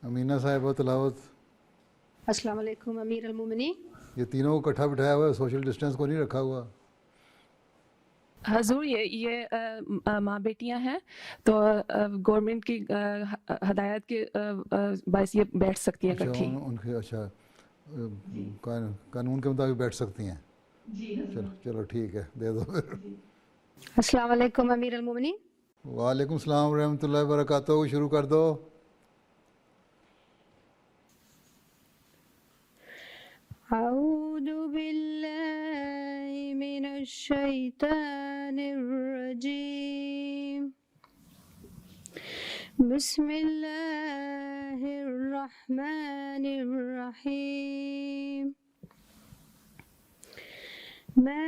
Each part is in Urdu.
امینہ صاحبہ تلاوت. السلام علیکم امیر المومنین. یہ تینوں کو کٹھا بٹھایا ہوا ہے, سوشل ڈسٹینس کو نہیں رکھا ہوا. حضور یہ ماں بیٹیاں ہیں تو گورنمنٹ کی ہدایت کے باعث یہ بیٹھ سکتی ہیں اچھا اکٹھی. ان کے اچھا قانون کے مطابق بیٹھ سکتی ہیں. چلو ٹھیک ہے, دے دو پھر. السلام علیکم امیر المومنین. وعلیکم السلام ورحمۃ اللہ وبرکاتہ. شروع کر دو. اعوذ باللہ من الشیطان الرجیم. بسم اللہ الرحمن الرحیم. ما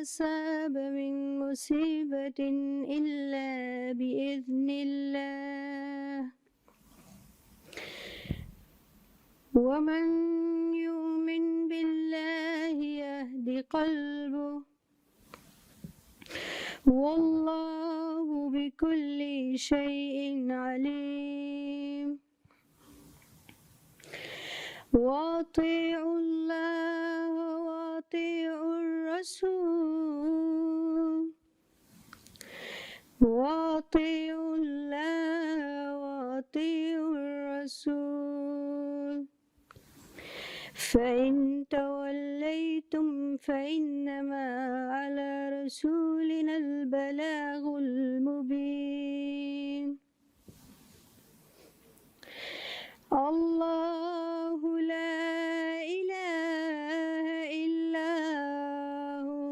أصاب من مصیبت الا بإذن اللہ ومن يؤمن بالله يهد قلبه والله بكل شيء عليم. وأطيعوا الله وأطيعوا الرسول وأطيعوا الله وأطيعوا الرسول فإن توليتم فإنما على رسولنا البلاغ المبين. الله لا إله إلا هو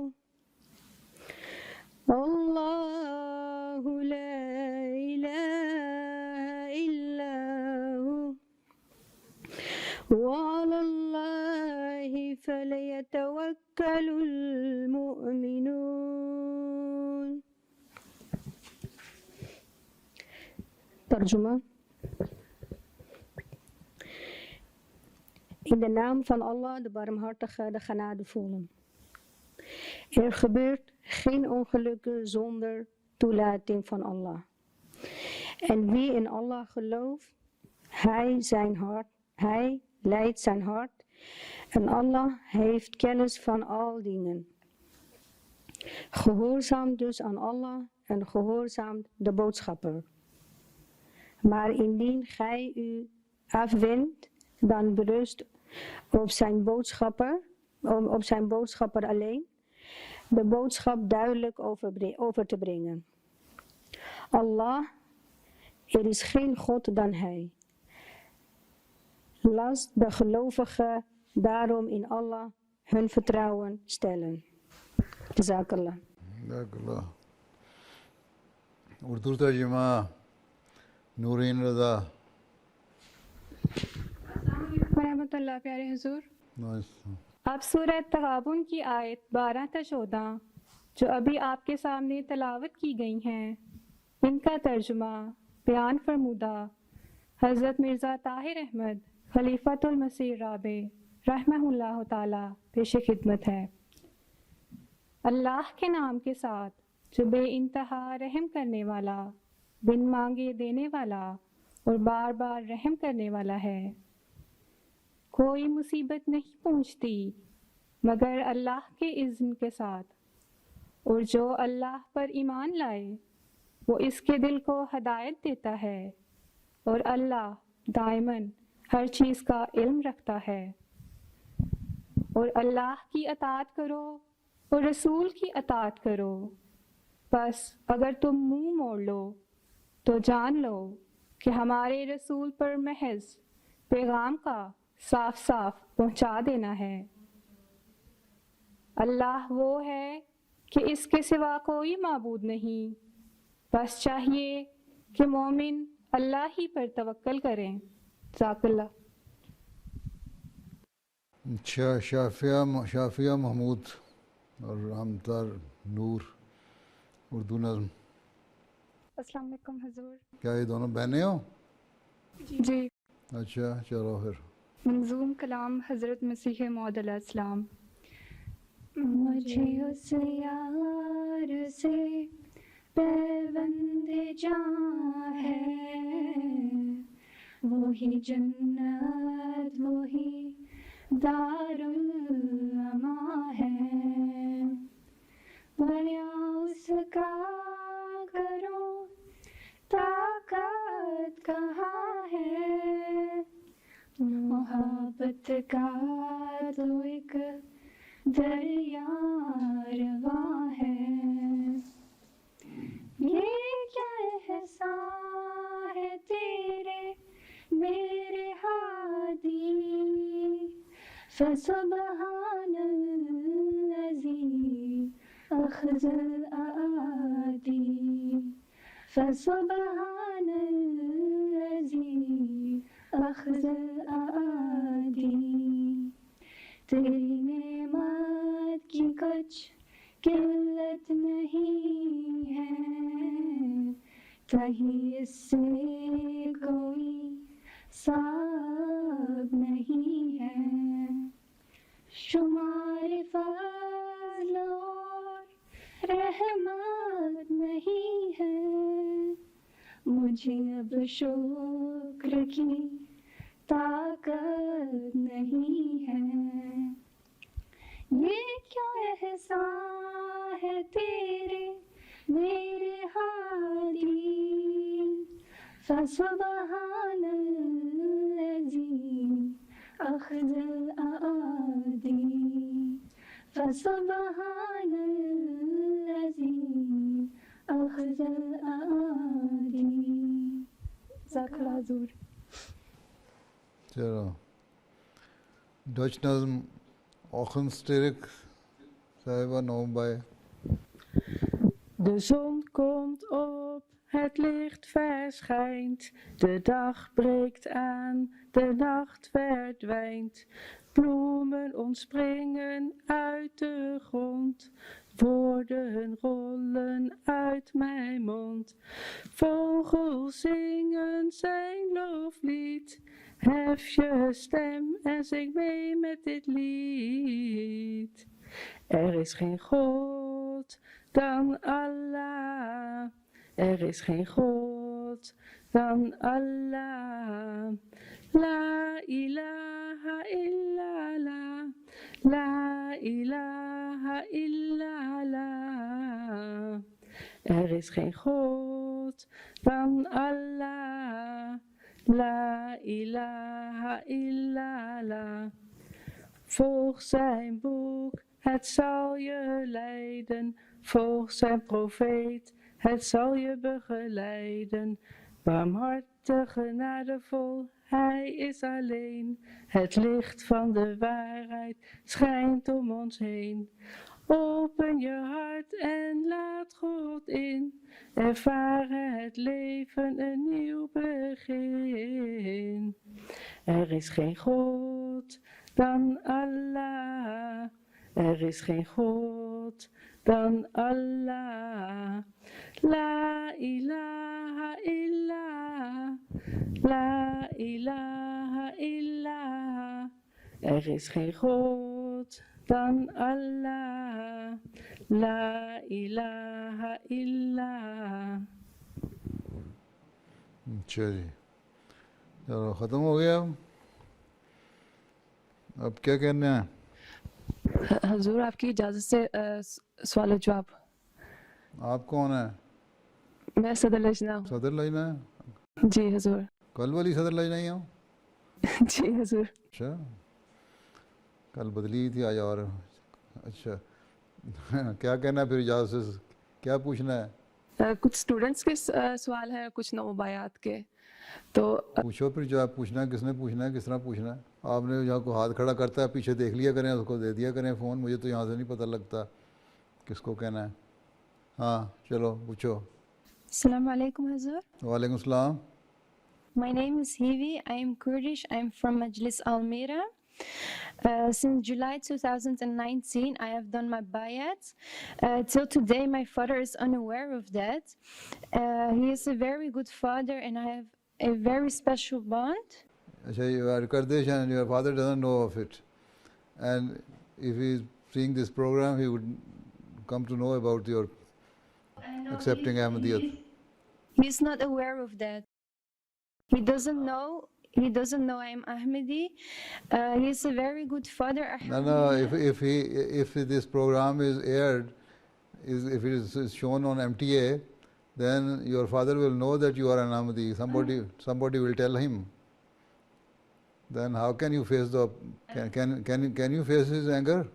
الله لا إله إلا هو وعلى الله فليتوكل المؤمنون. ترجمہ. In de naam van Allah, de barmhartige, de genadevolle. Er gebeurt geen ongelukken zonder toelating van Allah. En wie in Allah gelooft, hij leidt zijn hart en Allah heeft kennis van al dingen. Gehoorzaam dus aan Allah en gehoorzaam de boodschapper. Maar indien gij u afwendt, dan berust op zijn boodschapper alleen de boodschap duidelijk over te brengen. Allah, er is geen God dan hij. Laat de gelovigen daarom in Allah hun vertrouwen stellen. Jazakallah. جزاک اردو ترجمہ نورین رضا. السلام علیکم ورحمۃ اللہ. پیارے حضور، آپ سورہ تغابن کی آیت 12 تا 14 جو ابھی آپ کے سامنے تلاوت کی گئی ہیں، ان کا ترجمہ بیان فرمودہ حضرت مرزا طاہر احمد خلیفۃ المسیح رابع رحمہ اللہ تعالی پیش خدمت ہے. اللہ کے نام کے ساتھ جو بے انتہا رحم کرنے والا، بن مانگے دینے والا اور بار بار رحم کرنے والا ہے. کوئی مصیبت نہیں پہنچتی مگر اللہ کے اذن کے ساتھ، اور جو اللہ پر ایمان لائے وہ اس کے دل کو ہدایت دیتا ہے، اور اللہ دائماً ہر چیز کا علم رکھتا ہے. اور اللہ کی اطاعت کرو اور رسول کی اطاعت کرو. بس اگر تم منہ موڑ لو تو جان لو کہ ہمارے رسول پر محض پیغام کا صاف صاف پہنچا دینا ہے. اللہ وہ ہے کہ اس کے سوا کوئی معبود نہیں، بس چاہیے کہ مومن اللہ ہی پر توکل کریں. جزاک اللہ. اچھا شافیہ محمود اور رامتار نور اردو نظم. السلام علیکم حضور. کیا یہ دونوں بہنیں ہو؟ جی. اچھا چلو پھر. منظوم کلام حضرت مسیح موعود علیہ السلام. مجھے اس یار سے پیوند جاں ہے، وہی جنت وہی دارالعما ہے، بیا اس کا کرو طاقت کہاں ہے، محبت کا تو ایک دریا رواں ہے، یہ کیا احسان ہے تیرے میرے ہادی، فسبحان الذی اخذ الأیادی، فسبحان الذی اخذ الأیادی، تیری نعمت کی کچھ قلت نہیں ہے، کہیں اس سے کوئی صاحب نہیں ہے، شمار فضل اور رحمت نہیں ہے، مجھے اب شکر کی طاقت نہیں ہے، یہ کیا احسان ہے تیرے میرے ہادی، فسبحان الذی اخذ الأیادی، فسبحان الذی اخذ الأیادی، جزاک اللہ حضور۔ چلو ڈچ نظم Ochenstierk selber noch bei. De zon komt op, het licht verschijnt, de dag breekt aan, de nacht verdwijnt. Bloemen ontspringen uit de grond, woorden rollen uit mijn mond. Vogels zingen zijn loflied, hef je stem en zing mee met dit lied. Er is geen God dan Allah, er is geen God dan Allah. La ilaha illallah, la ilaha illallah. Er is geen God dan Allah, la ilaha illallah. Volg zijn boek, het zal je leiden. Volg zijn profeet, het zal je begeleiden. Barmhartig, genadevol, hij is alleen. Het licht van de waarheid schijnt om ons heen. Open je hart en laat God in. Ervaren het leven een nieuw begin. Er is geen God dan Allah. Er is geen God dan Allah. La ilaha illallah. La ilaha illallah. Er is geen God dan Allah. La ilaha illallah. اچھا جی چلو ختم ہو گیا اب کیا کہنا ہے؟ حضور آپ کی اجازت سے سوال و جواب۔ آپ کون ہیں؟ میں صدر لجنہ ہوں۔ صدر لجنہ ہے؟ جی حضور۔ کل والی صدر لجنہ ہی ہوں؟ جی حضور۔ اچھا کل بدلی تھی آج اور اچھا کیا کہنا ہے پھر اجازت سے کیا پوچھنا ہے؟ کچھ اسٹوڈنٹس کے سوال ہیں کچھ نوبایات کے تو پوچھو پھر جو آپ پوچھنا ہے کس نے پوچھنا ہے کس طرح پوچھنا ہے آپ نے جہاں کو ہاتھ کھڑا کرتا ہے پیچھے دیکھ لیا کریں اس کو دے دیا کریں فون مجھے تو یہاں سے نہیں پتہ لگتا کس کو کہنا ہے ہاں چلو پوچھو السلام علیکم حضور وعلیکم السلام My name is Hivi. I am Kurdish. I am from Majlis Almira. Since July 2019, I have done my bayat. Till today, my father is unaware of that. He is a very good father, and I have a very special bond. You are Kurdish and your father doesn't know of it. And if he is seeing this program, he would come to know about your accepting Ahmadiyyat. He is not aware of that. He doesn't know I am Ahmadi. He's a very good father. No, if this program is aired, if it is shown on MTA, then your father will know that you are an Ahmadi. Somebody will tell him. Then how can you face can you face his anger?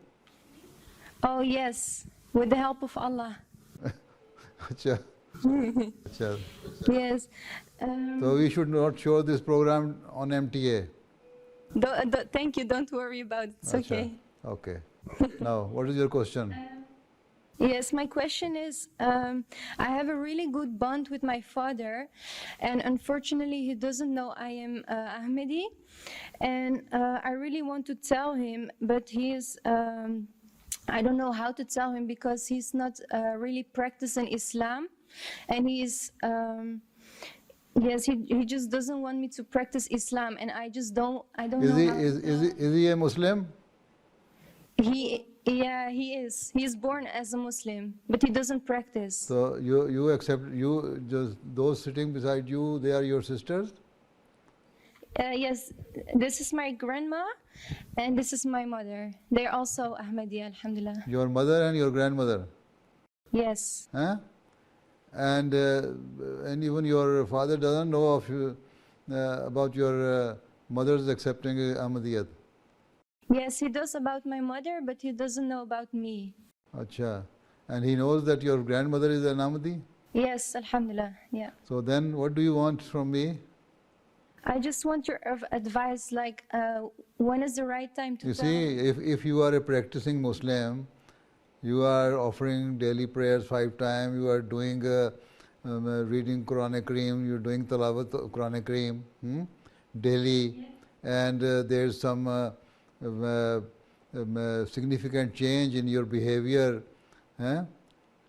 Oh yes, with the help of Allah. Acha. Acha. Yes. So we should not show this program on MTA. Thank you. Don't worry about it. It's okay. Okay. Now, what is your question? Yes, my question is, I have a really good bond with my father, and unfortunately he doesn't know I am Ahmadi, and I really want to tell him, but he is, I don't know how to tell him because he's not really practicing Islam, and he is, yes, he just doesn't want me to practice Islam, and I don't know. Is he a Muslim? Yeah, he is. He is born as a Muslim, but he doesn't practice. So you accept, just those sitting beside you, they are your sisters? Yes, this is my grandma, and this is my mother. They're also Ahmadiyya, alhamdulillah. Your mother and your grandmother? Yes. Huh? And even your father doesn't know of you, about your mother's accepting Ahmadiyyat? Yes, he does about my mother, but he doesn't know about me. Acha. And he knows that your grandmother is an Ahmadi? Yes, alhamdulillah, yeah. So then what do you want from me? I just want your advice, like when is the right time to You tell see, if you are a practicing Muslim, you are offering daily prayers 5 times, you are doing reading Quran Kareem, you are doing Tilawat Quran Kareem daily, and there is some significant change in your behavior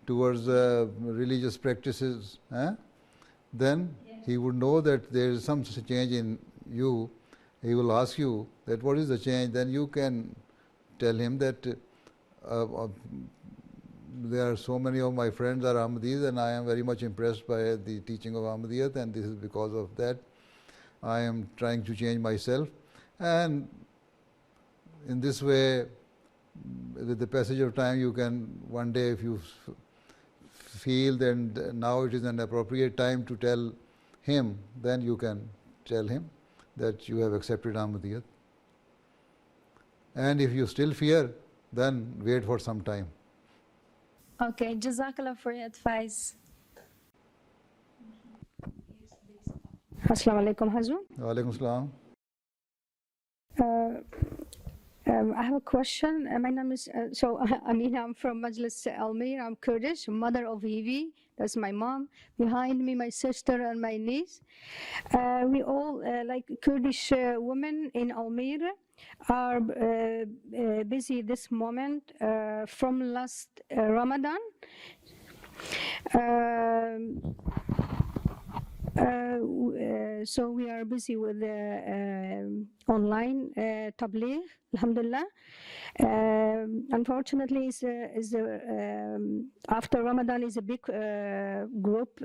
towards religious practices, then he would know that there is some change in you. He will ask you that what is the change. Then you can tell him that there are so many of my friends are Ahmadis and I am very much impressed by the teaching of Ahmadiyyat, and this is because of that I am trying to change myself. And in this way, with the passage of time, you can one day, if you feel that now it is an appropriate time to tell him, then you can tell him that you have accepted Ahmadiyyat. And if you still fear, then wait for some time. Okay, Jazakallah for your advice. Assalamu alaikum, Hazur. Wa alaikum salam. I have a question. My name is, Amina, I'm from Majlis Almir. I'm Kurdish, mother of Hivi. That's my mom. Behind me, my sister and my niece. We all, like Kurdish women in Almir, are busy this moment from last Ramadan. So we are busy with online tabligh, alhamdulillah. Unfortunately, after Ramadan is a big group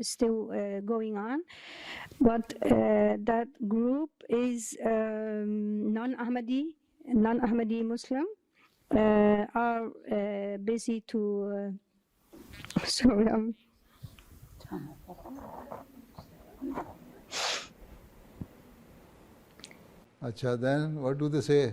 still going on, but that group is non-Ahmadi Muslim are busy to sorry, Acha, then what do they say?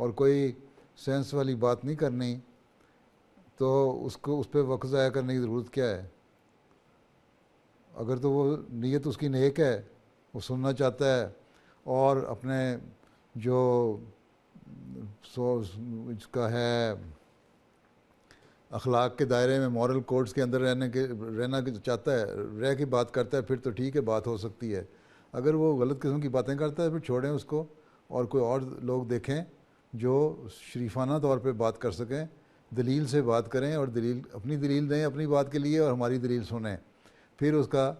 اور کوئی سینس والی بات نہیں کرنی تو اس پہ وقت ضائع کرنے کی ضرورت کیا ہے؟ اگر تو وہ نیت اس کی نیک ہے، وہ سننا چاہتا ہے اور اپنے جو اس کا ہے اخلاق کے دائرے میں، مورل کوڈز کے اندر رہنا چاہتا ہے، رہ کے بات کرتا ہے، پھر تو ٹھیک ہے، بات ہو سکتی ہے۔ اگر وہ غلط قسم کی باتیں کرتا ہے پھر چھوڑیں اس کو، اور کوئی اور لوگ دیکھیں جو شریفانہ طور پہ بات کر سکیں، دلیل سے بات کریں اور اپنی دلیل دیں اپنی بات کے لیے اور ہماری دلیل سنیں، پھر اس کا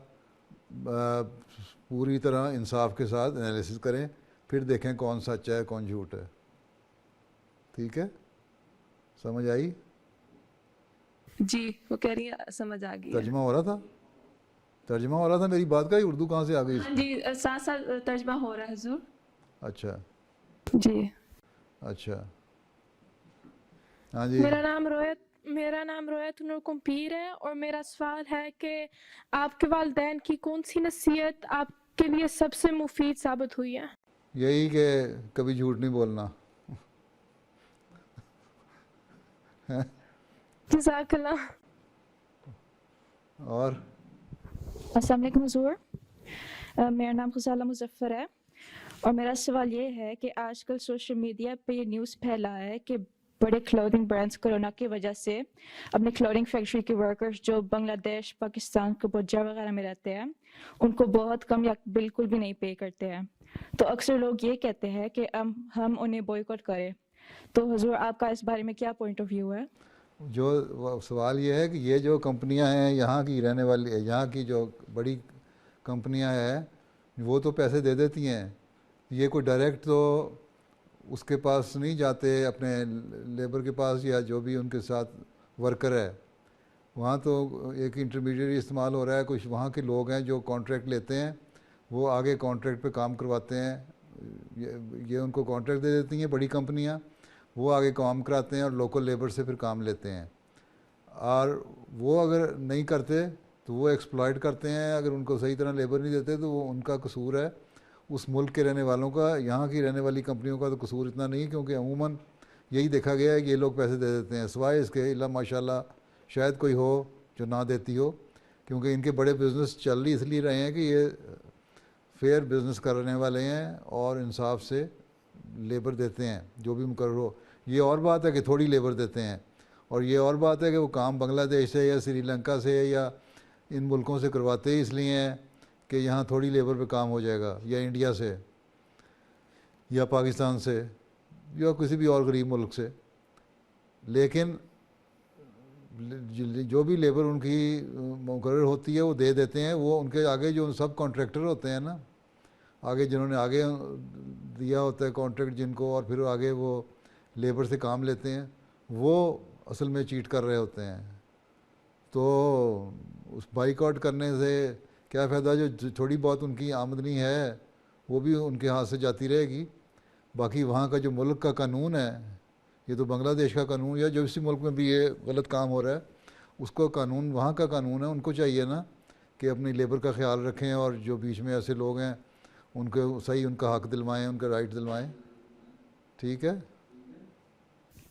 پوری طرح انصاف کے ساتھ انالیسس کریں، پھر دیکھیں کون سچ ہے کون جھوٹ ہے۔ ٹھیک ہے، سمجھ آئی؟ جی وہ کہہ رہی ہیں سمجھ آ گئی ہے۔ ترجمہ ہو رہا تھا میری بات کا، ہی اردو کہاں سے آ گئی؟ ہاں جی ساتھ ساتھ ترجمہ ہو رہا ہے حضور۔ اچھا جی اچھا، ہاں جی۔ میرا نام رویت نور کمپیر ہے، اور میرا سوال ہے کہ آپ کے والدین کی کون سی نصیحت آپ کے لیے سب سے مفید ثابت ہوئی ہے؟ یہی کہ کبھی جھوٹ نہیں بولنا۔ جزاک اللہ۔ اور السلام علیکم حضور، میرا نام غزالہ مظفر ہے، اور میرا سوال یہ ہے کہ آج کل سوشل میڈیا پہ یہ نیوز پھیلا ہے کہ بڑے کلودنگ برانڈس کرونا کی وجہ سے اپنے کلودنگ فیکٹری کے ورکرز جو بنگلہ دیش، پاکستان، کمبوڈیا وغیرہ میں رہتے ہیں ان کو بہت کم یا بالکل بھی نہیں پے کرتے ہیں، تو اکثر لوگ یہ کہتے ہیں کہ ہم انہیں بوائکاٹ کریں، تو حضور آپ کا اس بارے میں کیا پوائنٹ آف ویو ہے؟ جو سوال یہ ہے کہ یہ جو کمپنیاں ہیں یہاں کی رہنے والی، یہاں کی جو بڑی کمپنیاں ہیں وہ تو پیسے دے دیتی ہیں، یہ کوئی ڈائریکٹ تو اس کے پاس نہیں جاتے اپنے لیبر کے پاس، یا جو بھی ان کے ساتھ ورکر ہے وہاں تو ایک انٹرمیڈیٹ استعمال ہو رہا ہے۔ کچھ وہاں کے لوگ ہیں جو کانٹریکٹ لیتے ہیں، وہ آگے کانٹریکٹ پہ کام کرواتے ہیں، یہ ان کو کانٹریکٹ دے دیتی ہیں بڑی کمپنیاں، وہ آگے کام کراتے ہیں اور لوکل لیبر سے پھر کام لیتے ہیں، اور وہ اگر نہیں کرتے تو وہ ایکسپلائٹ کرتے ہیں، اگر ان کو صحیح طرح لیبر نہیں دیتے تو وہ ان کا قصور ہے، اس ملک کے رہنے والوں کا، یہاں کی رہنے والی کمپنیوں کا تو قصور اتنا نہیں، کیونکہ عموماً یہی دیکھا گیا ہے کہ یہ لوگ پیسے دے دیتے ہیں، سوائے اس کے اللہ ماشاء اللہ شاید کوئی ہو جو نہ دیتی ہو، کیونکہ ان کے بڑے بزنس چل اس لیے رہے ہیں کہ یہ فیئر بزنس کرنے والے ہیں اور انصاف سے لیبر دیتے ہیں جو بھی مقرر ہو۔ یہ اور بات ہے کہ تھوڑی لیبر دیتے ہیں، اور یہ اور بات ہے کہ وہ کام بنگلہ دیش سے یا سری لنکا سے یا ان ملکوں سے کرواتے ہی اس لیے ہیں کہ یہاں تھوڑی لیبر پہ کام ہو جائے گا، یا انڈیا سے یا پاکستان سے یا کسی بھی اور غریب ملک سے، لیکن جو بھی لیبر ان کی مقرر ہوتی ہے وہ دے دیتے ہیں، وہ ان کے آگے جو سب کانٹریکٹر ہوتے ہیں نا، آگے جنہوں نے آگے دیا ہوتا ہے کانٹریکٹ جن کو، اور پھر آگے وہ لیبر سے کام لیتے ہیں، وہ اصل میں چیٹ کر رہے ہوتے ہیں۔ تو اس بائیک آؤٹ کرنے سے کیا فائدہ؟ جو تھوڑی بہت ان کی آمدنی ہے وہ بھی ان کے ہاتھ سے جاتی رہے گی، باقی وہاں کا جو ملک کا قانون ہے، یہ تو بنگلہ دیش کا قانون یا جو اسی ملک میں بھی یہ غلط کام ہو رہا ہے اس کو قانون، وہاں کا قانون ہے، ان کو چاہیے نا کہ اپنی لیبر کا خیال رکھیں، اور جو بیچ میں ایسے لوگ ہیں ان کو صحیح ان کا حق دلوائیں، ان کا رائٹ دلوائیں۔ ٹھیک ہے؟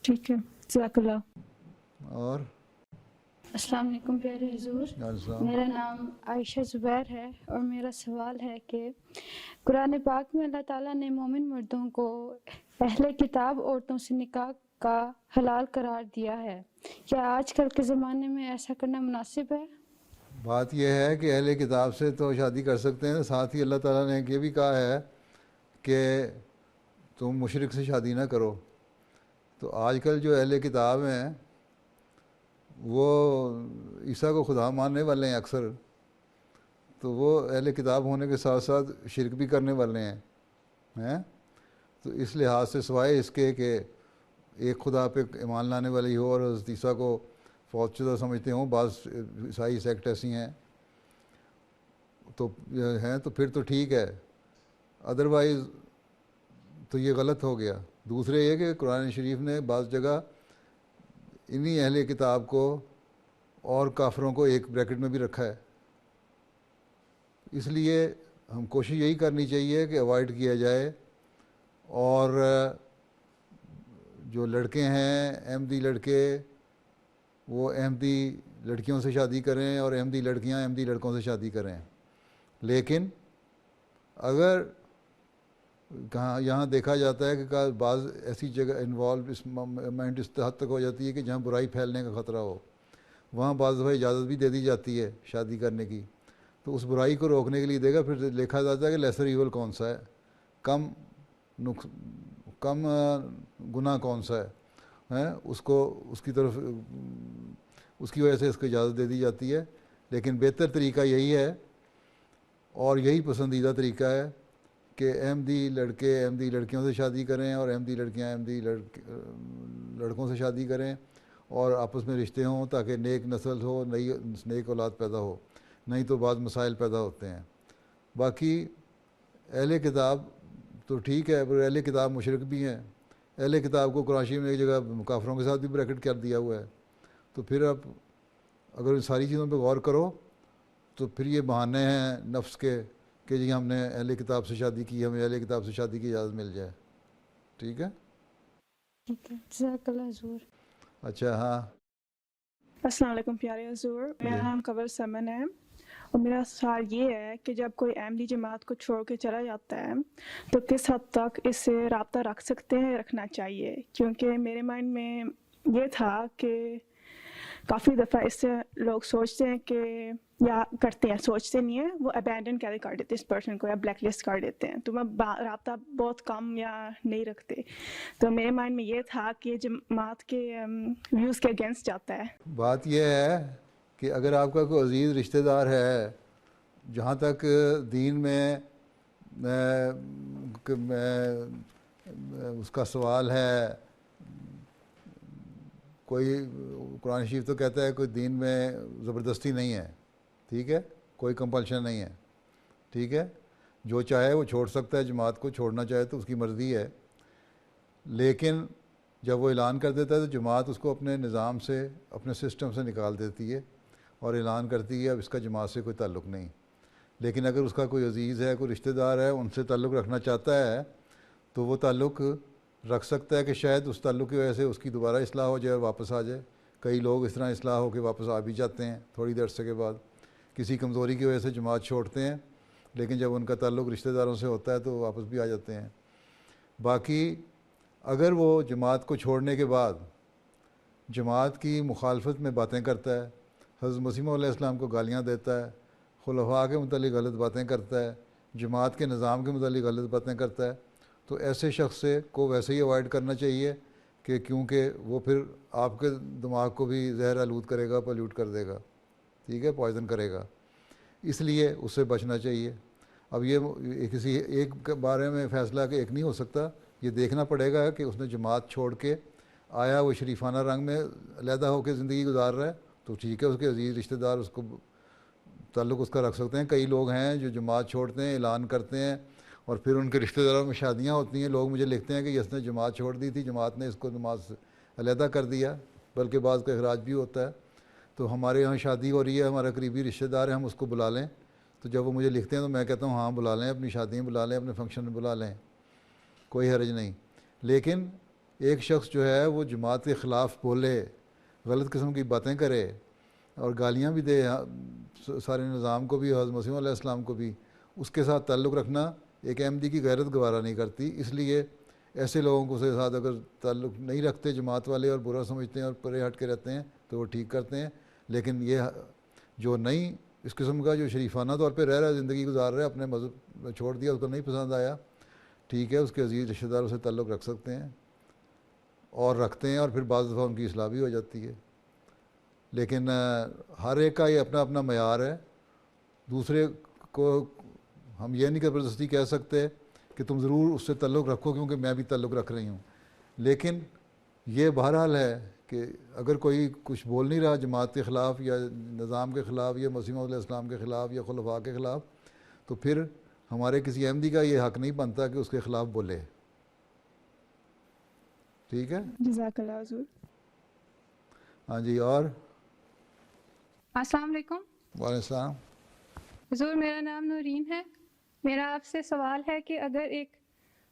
ٹھیک ہے، جزاک اللہ۔ اور السلام علیکم پیارے حضور، میرا نام عائشہ زبیر ہے، اور میرا سوال ہے کہ قرآن پاک میں اللہ تعالیٰ نے مومن مردوں کو اہل کتاب عورتوں سے نکاح کا حلال قرار دیا ہے، کیا آج کل کے زمانے میں ایسا کرنا مناسب ہے؟ بات یہ ہے کہ اہل کتاب سے تو شادی کر سکتے ہیں، ساتھ ہی اللہ تعالیٰ نے یہ بھی کہا ہے کہ تم مشرک سے شادی نہ کرو۔ تو آج کل جو اہل کتاب ہیں وہ عیسیٰ کو خدا ماننے والے ہیں اکثر، تو وہ اہل کتاب ہونے کے ساتھ ساتھ شرک بھی کرنے والے ہیں۔ تو اس لحاظ سے سوائے اس کے کہ ایک خدا پہ ایمان لانے والی ہو اور حضرت عیسیٰ کو فوت شدہ سمجھتے ہوں، بعض عیسائی سیکٹ ایسی ہیں تو پھر تو ٹھیک ہے، ادروائز تو یہ غلط ہو گیا۔ دوسرے یہ کہ قرآن شریف نے بعض جگہ انہی اہل کتاب کو اور کافروں کو ایک بریکٹ میں بھی رکھا ہے، اس لیے ہم کوشش یہی کرنی چاہیے کہ اوائڈ کیا جائے، اور جو لڑکے ہیں احمدی لڑکے وہ احمدی لڑکیوں سے شادی کریں اور احمدی لڑکیاں احمدی لڑکوں سے شادی کریں. لیکن اگر کہاں یہاں دیکھا جاتا ہے کہ بعض ایسی جگہ انوالو اس مائنڈ اس حد تک ہو جاتی ہے کہ جہاں برائی پھیلنے کا خطرہ ہو، وہاں بعض دفعہ اجازت بھی دے دی جاتی ہے شادی کرنے کی. تو اس برائی کو روکنے کے لیے دے گا، پھر دیکھا جاتا ہے کہ لیسر ایول کون سا ہے، کم گناہ کون سا ہے، اس کو اس کی طرف اس کی وجہ سے اس کو اجازت دے دی جاتی ہے. لیکن بہتر طریقہ یہی ہے اور یہی پسندیدہ طریقہ ہے کہ احمدی لڑکے احمدی لڑکیوں سے شادی کریں اور احمدی لڑکیاں احمدی لڑکوں سے شادی کریں اور آپس میں رشتے ہوں تاکہ نیک نسل ہو، نئی نیک اولاد پیدا ہو. نہیں تو بعض مسائل پیدا ہوتے ہیں. باقی اہل کتاب تو ٹھیک ہے، پر اہل کتاب مشرک بھی ہیں. اہل کتاب کو قرآن شریف میں ایک جگہ کافروں کے ساتھ بھی بریکٹ کر دیا ہوا ہے. تو پھر اب اگر ان ساری چیزوں پہ غور کرو تو پھر یہ بہانے ہیں نفس کے کہ جی ہم نے اہل کتاب سے شادی کی، ہمیں اہل کتاب سے شادی کی اجازت مل جائے. ٹھیک ہے، جزاک اللہ حضور. اچھا ہاں. السلام علیکم پیارے حضور، میرا نام قبر سمن ہے اور میرا سوال یہ ہے کہ جب کوئی احمدی جماعت کو چھوڑ کے چلا جاتا ہے تو کس حد تک اس سے رابطہ رکھ سکتے ہیں، رکھنا چاہیے؟ کیونکہ میرے مائنڈ میں یہ تھا کہ کافی دفعہ اس سے لوگ سوچتے ہیں کہ یا کرتے ہیں، سوچتے نہیں ہیں، وہ ابینڈن کر دیتے اس پرسن کو یا بلیک لسٹ کر دیتے ہیں، تو وہ رابطہ بہت کم یا نہیں رکھتے. تو میرے مائنڈ میں یہ تھا کہ جماعت کے ویوز کے اگینسٹ جاتا ہے. بات یہ ہے کہ اگر آپ کا کوئی عزیز رشتہ دار ہے، جہاں تک دین میں اس کا سوال ہے، کوئی قرآن شریف تو کہتا ہے کوئی دین میں زبردستی نہیں ہے، ٹھیک ہے، کوئی کمپلشن نہیں ہے، ٹھیک ہے، جو چاہے وہ چھوڑ سکتا ہے، جماعت کو چھوڑنا چاہے تو اس کی مرضی ہے. لیکن جب وہ اعلان کر دیتا ہے تو جماعت اس کو اپنے نظام سے، اپنے سسٹم سے نکال دیتی ہے اور اعلان کرتی ہے اب اس کا جماعت سے کوئی تعلق نہیں. لیکن اگر اس کا کوئی عزیز ہے، کوئی رشتہ دار ہے، ان سے تعلق رکھنا چاہتا ہے تو وہ تعلق رکھ سکتا ہے کہ شاید اس تعلق کی وجہ سے اس کی دوبارہ اصلاح ہو جائے اور واپس آ جائے. کئی لوگ اس طرح اصلاح ہو کے واپس آ بھی جاتے ہیں تھوڑی دیر عرصے کے بعد. کسی کمزوری کی وجہ سے جماعت چھوڑتے ہیں، لیکن جب ان کا تعلق رشتہ داروں سے ہوتا ہے تو واپس بھی آ جاتے ہیں. باقی اگر وہ جماعت کو چھوڑنے کے بعد جماعت کی مخالفت میں باتیں کرتا ہے، حضرت مسیح علیہ السلام کو گالیاں دیتا ہے، خلفاء کے متعلق غلط باتیں کرتا ہے، جماعت کے نظام کے متعلق غلط باتیں کرتا ہے، تو ایسے شخص کو ویسے ہی اوائڈ کرنا چاہیے کہ کیونکہ وہ پھر آپ کے دماغ کو بھی زہر آلود کرے گا، پلیوٹ کر دے گا، ٹھیک ہے، پوائزن کرے گا. اس لیے اس سے بچنا چاہیے. اب یہ کسی ایک بارے میں فیصلہ کہ ایک نہیں ہو سکتا، یہ دیکھنا پڑے گا کہ اس نے جماعت چھوڑ کے آیا وہ شریفانہ رنگ میں علیحدہ ہو کے زندگی گزار رہا ہے تو ٹھیک ہے، اس کے عزیز رشتہ دار اس کو تعلق اس کا رکھ سکتے ہیں. کئی لوگ ہیں جو جماعت چھوڑتے ہیں، اعلان کرتے ہیں اور پھر ان کے رشتہ داروں میں شادیاں ہوتی ہیں. لوگ مجھے لکھتے ہیں کہ اس نے جماعت چھوڑ دی تھی، جماعت نے اس کو نماز سے علیحدہ کر دیا، بلکہ بعض کا اخراج بھی ہوتا ہے. تو ہمارے یہاں شادی ہو رہی ہے، ہمارا قریبی رشتہ دار ہے، ہم اس کو بلا لیں. تو جب وہ مجھے لکھتے ہیں تو میں کہتا ہوں ہاں بلا لیں، اپنی شادی میں بلا لیں، اپنے فنکشن میں بلا لیں، کوئی حرج نہیں. لیکن ایک شخص جو ہے وہ جماعت کے خلاف بولے، غلط قسم کی باتیں کرے اور گالیاں بھی دے سارے نظام کو بھی، حضرت مسیح علیہ السلام کو بھی، اس کے ساتھ تعلق رکھنا ایک احمدی کی غیرت گوارا نہیں کرتی. اس لیے ایسے لوگوں کو سے ساتھ اگر تعلق نہیں رکھتے جماعت والے اور برا سمجھتے ہیں اور پرے ہٹ کے رہتے ہیں تو وہ ٹھیک کرتے ہیں. لیکن یہ جو نہیں اس قسم کا جو شریفانہ طور پہ رہ رہا ہے، زندگی گزار رہا ہے، اپنے مذہب چھوڑ دیا، اس کو نہیں پسند آیا، ٹھیک ہے، اس کے عزیز رشتہ داروں سے تعلق رکھ سکتے ہیں اور رکھتے ہیں، اور پھر بعض دفعہ ان کی اصلاح بھی ہو جاتی ہے. لیکن ہر ایک کا یہ اپنا اپنا معیار ہے. دوسرے کو ہم یہ نہیں زبردستی کہہ سکتے کہ تم ضرور اس سے تعلق رکھو کیونکہ میں بھی تعلق رکھ رہی ہوں. لیکن یہ بہرحال ہے کہ اگر کوئی کچھ بول نہیں رہا جماعت کے خلاف یا نظام کے خلاف یا مسیح علیہ السلام کے خلاف یا خلفاء کے خلاف، تو پھر ہمارے کسی احمدی کا یہ حق نہیں بنتا کہ اس کے خلاف بولے. ٹھیک ہے، جزاک اللہ حضور. ہاں جی. اور السلام علیکم. وعلیکم السلام. حضور میرا نام نورین ہے. میرا آپ سے سوال ہے کہ اگر ایک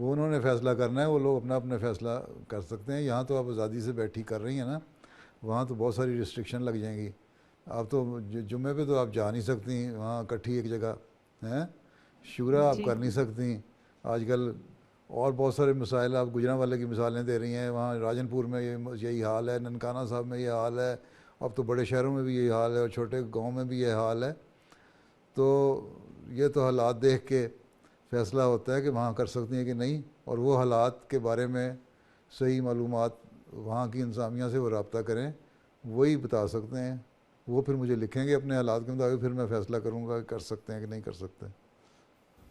وہ انہوں نے فیصلہ کرنا ہے، وہ لوگ اپنا اپنا فیصلہ کر سکتے ہیں. یہاں تو آپ آزادی سے بیٹھی کر رہی ہیں نا، وہاں تو بہت ساری ریسٹرکشن لگ جائیں گی. آپ تو جمعے پہ تو آپ جا نہیں سکتی وہاں اکٹھی ایک جگہ ہیں، شورا آپ کر نہیں سکتی. آج کل اور بہت سارے مسائل، آپ گجرانوالے کی مثالیں دے رہی ہیں، وہاں راجن پور میں یہی حال ہے، ننکانہ صاحب میں یہ حال ہے، اب تو بڑے شہروں میں بھی یہی حال ہے اور چھوٹے گاؤں میں بھی یہ حال ہے. تو یہ تو حالات دیکھ کے فیصلہ ہوتا ہے کہ وہاں کر سکتی ہیں کہ نہیں، اور وہ حالات کے بارے میں صحیح معلومات وہاں کی انتظامیہ سے وہ رابطہ کریں، وہی بتا سکتے ہیں. وہ پھر مجھے لکھیں گے اپنے حالات کے مطابق، پھر میں فیصلہ کروں گا کہ کر سکتے ہیں کہ نہیں کر سکتے.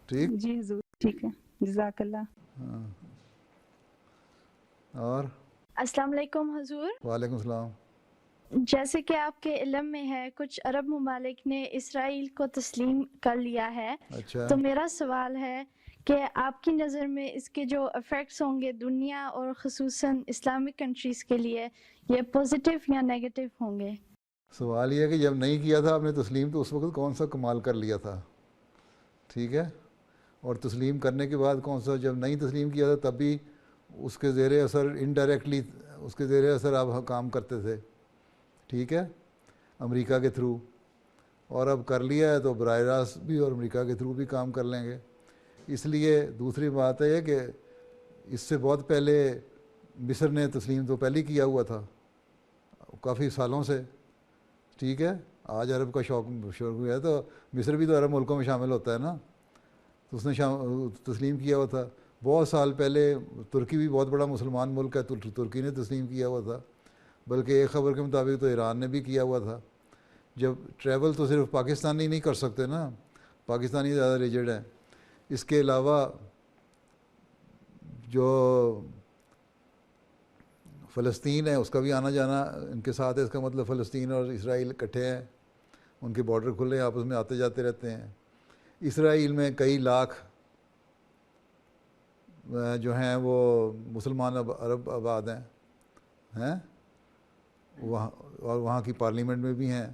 ٹھیک جی حضور، ٹھیک ہے، جزاک اللہ. ہاں. اور السلام علیکم حضور. وعلیکم السلام. جیسے کہ آپ کے علم میں ہے، کچھ عرب ممالک نے اسرائیل کو تسلیم کر لیا ہے. اچھا، تو میرا سوال ہے کہ آپ کی نظر میں اس کے جو افیکٹس ہوں گے دنیا اور خصوصاً اسلامک کنٹریز کے لیے، یہ پازیٹیو یا نیگیٹو ہوں گے؟ سوال یہ ہے کہ جب نہیں کیا تھا آپ نے تسلیم تو اس وقت کون سا کمال کر لیا تھا؟ ٹھیک ہے. اور تسلیم کرنے کے بعد کون سا، جب نہیں تسلیم کیا تھا تب بھی اس کے زیر اثر انڈائریکٹلی اس کے زیر اثر آپ کام کرتے تھے. ٹھیک ہے، امریکہ کے تھرو. اور اب کر لیا ہے تو براہ راست بھی اور امریکہ کے تھرو بھی کام کر لیں گے. اس لیے دوسری بات ہے کہ اس سے بہت پہلے مصر نے تسلیم تو پہلے کیا ہوا تھا کافی سالوں سے. ٹھیک ہے، آج عرب کا شوق ہوا ہے تو مصر بھی تو عرب ملکوں میں شامل ہوتا ہے نا، تو اس نے تسلیم کیا ہوا تھا بہت سال پہلے. ترکی بھی بہت بڑا مسلمان ملک ہے، ترکی نے تسلیم کیا ہوا تھا. بلکہ ایک خبر کے مطابق تو ایران نے بھی کیا ہوا تھا. جب ٹریول تو صرف پاکستانی نہیں کر سکتے نا، پاکستانی زیادہ ریجڈ ہیں. اس کے علاوہ جو فلسطین ہے اس کا بھی آنا جانا ان کے ساتھ ہے. اس کا مطلب فلسطین اور اسرائیل اکٹھے ہیں، ان کے بارڈر کھلے ہیں، آپس میں آتے جاتے رہتے ہیں. اسرائیل میں کئی لاکھ جو ہیں وہ مسلمان عرب آباد ہیں وہاں، اور وہاں کی پارلیمنٹ میں بھی ہیں.